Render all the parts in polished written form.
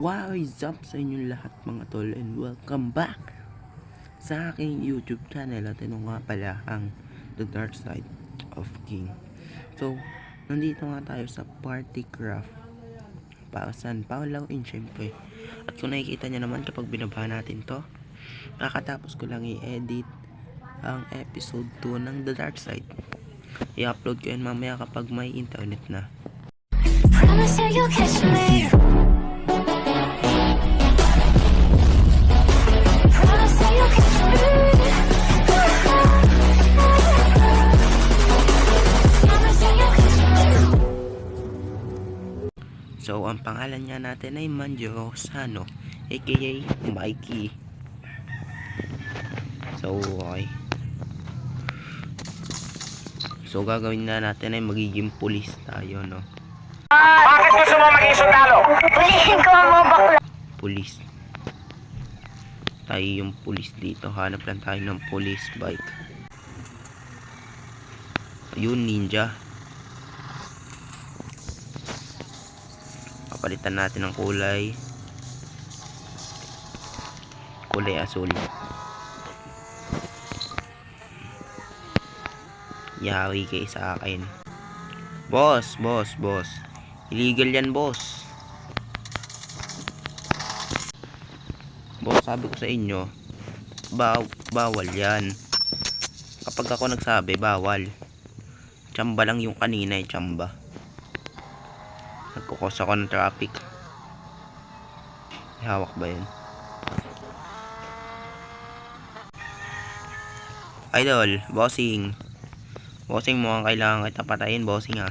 What is up sa inyong lahat mga tol, and welcome back sa aking YouTube channel. At ito nga pala ang The Dark Side of King. So, nandito nga tayo sa Party Craft para saan Paulawin syempre. At kung nakikita nyo naman kapag binaba natin to, kakatapos ko lang i-edit ang episode 2 ng The Dark Side. I-upload ko yun mamaya kapag may internet na. Promise you you'll catch me. Promise you you'll catch me. Promise you you'll catch me. So, ang pangalan niya natin ay Manjo Rosano, aka Mikey. So, okay. So, gagawin na natin ay magiging pulis tayo, no? Bakit gusto mo maging sundalo? Pulihin ko ang mga bakla. Pulis. Tayo yung pulis dito. Hanap lang tayo ng police bike. Ayun, ninja. Papalitan natin ng kulay. Kulay asul. Yari kayo sa akin. Boss. Illegal yan, boss. Boss, sabi ko sa inyo, bawal yan. Kapag ako nagsabi, bawal. Tsamba lang yung kanina, tsamba. Nagkukos ako ng traffic. Hawak ba yun? Idol, bossing. Bossing, mukhang kailangan kita patayin, bossing ha.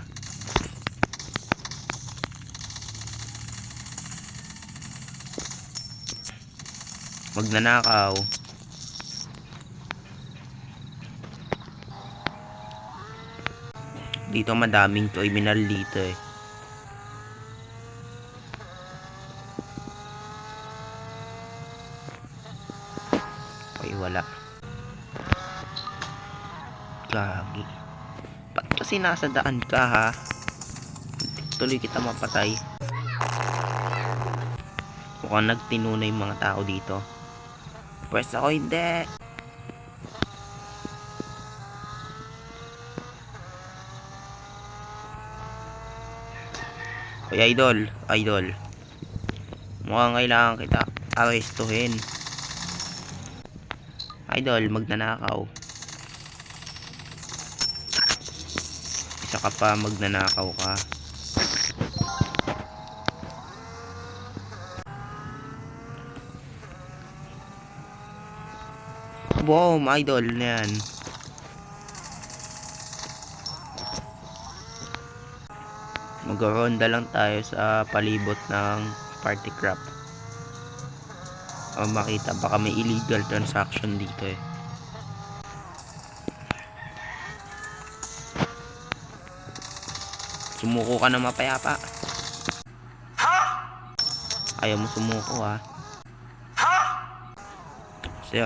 Magnanakaw. Dito madaming criminal dito eh. Okay, wala. Gagi. Ba't kasi nasa daan ka ha? Tuloy kita mapatay. Mukhang nagtinunay yung mga tao dito. Pwes ako hindi. Oy, idol. Mukhang kailangan kita arestuhin. Idol, magnanakaw. Isa ka pa, magnanakaw ka. Boom, idol na yan. Mag-ronda lang tayo sa palibot ng Party Craft. Makita, baka may illegal transaction dito eh. Sumuko ka na mapayapa. Ayaw mo sumuko ha. Sir,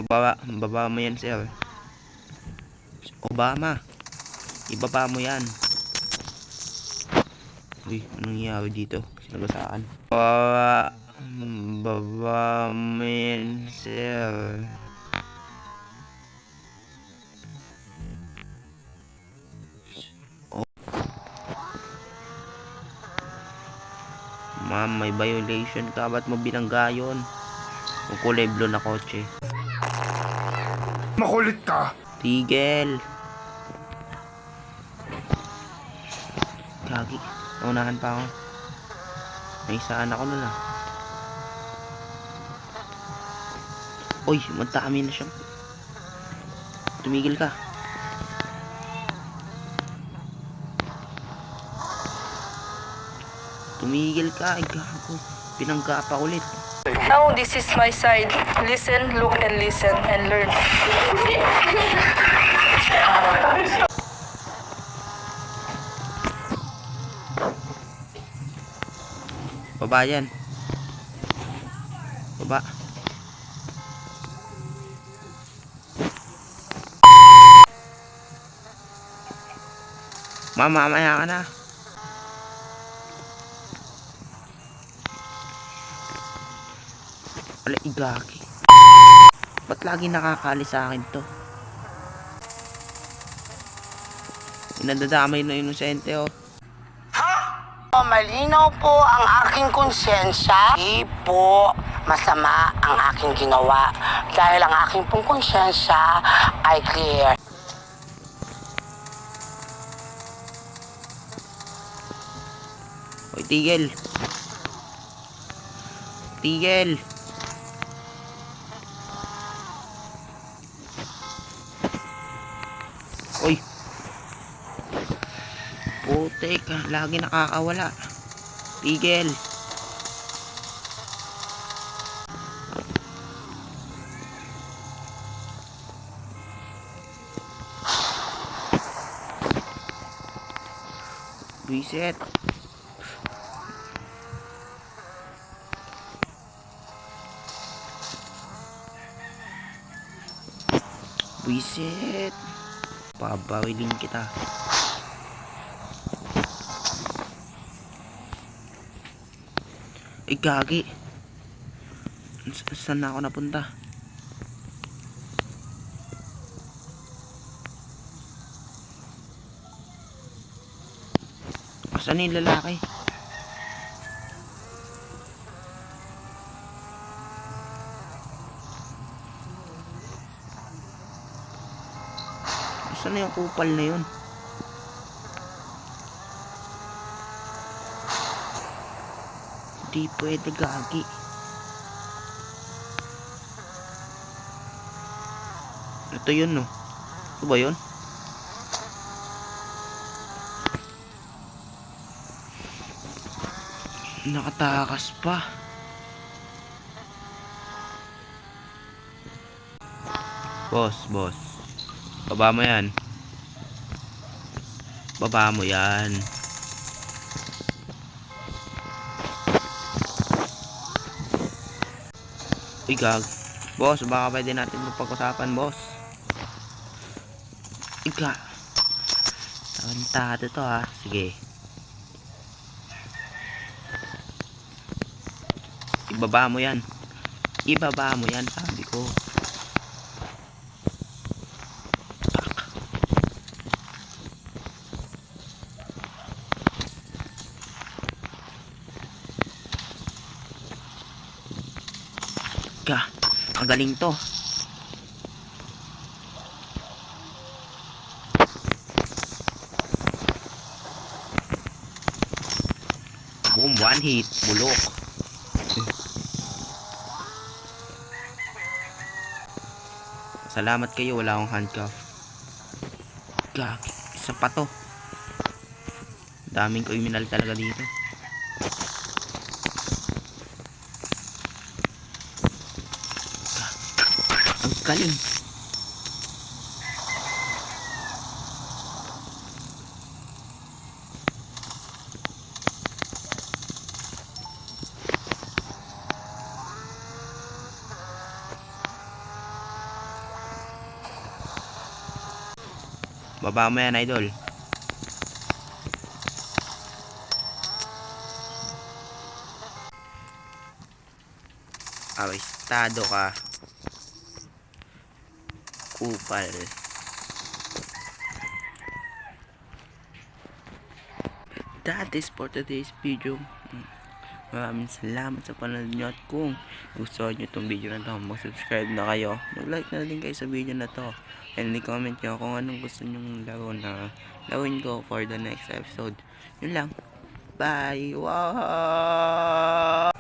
baba mo yan, sir. Obama, ibaba mo yan. Uy, anong nangyari dito? Sinagasaan. Baba mo yan, sir. Ma'am, may violation ka. Ba't mo binangga yun? Ang kulay blue na kotse. Makulit ka. Tigel. Gagi. Naunahan pa ako. May isaan ako nun ah. Uy, magdami na siya. Tumigil ka. Tumigil ka. Ay gago. Pinangga pa ulit. Now this is my side. Listen, look, and listen, and learn. Baba yan. Baba. Mamamaya ka na. Ala, igagi. Ba't lagi nakakali sa akin to? Inadadamay na inosente, oh. Malinaw po ang aking konsensya. Hindi po masama ang aking ginawa dahil ang aking pong konsensya ay clear. Hoy, tigil. Tigil. Uy. Putek, lagi nakakawala. Tigil. Reset. Reset. Pabawilin kita. Ay, gagi. Saan na ako napunta? Saan yung lalaki? Saan na yung kupal na yun? Di pwede, gagi. Ito yun, no? Ito ba yun? Nakatakas pa. Boss. Baba mo yan. Baba mo yan. Igag. Boss, baka pwede natin magpag-usapan, boss. Iga. Tawantado to, ha. Sige. Ibaba mo yan. Ibaba mo yan, sabi ko. Ang galing to. Boom, one hit, bulok. Salamat kayo, wala akong handcuff. Gagi, isa pa to. Daming criminal talaga dito. Ang galing. Baba mo yan, idol. Arestado ka. Kupal. That is for today's video. Maraming salamat sa panonood nyo. At kung gusto nyo itong video na to, mag-subscribe na kayo. Mag-like na din kayo sa video na to. And i-comment nyo kung anong gusto nyong laro na lawin ko for the next episode. Yun lang. Bye! Wow!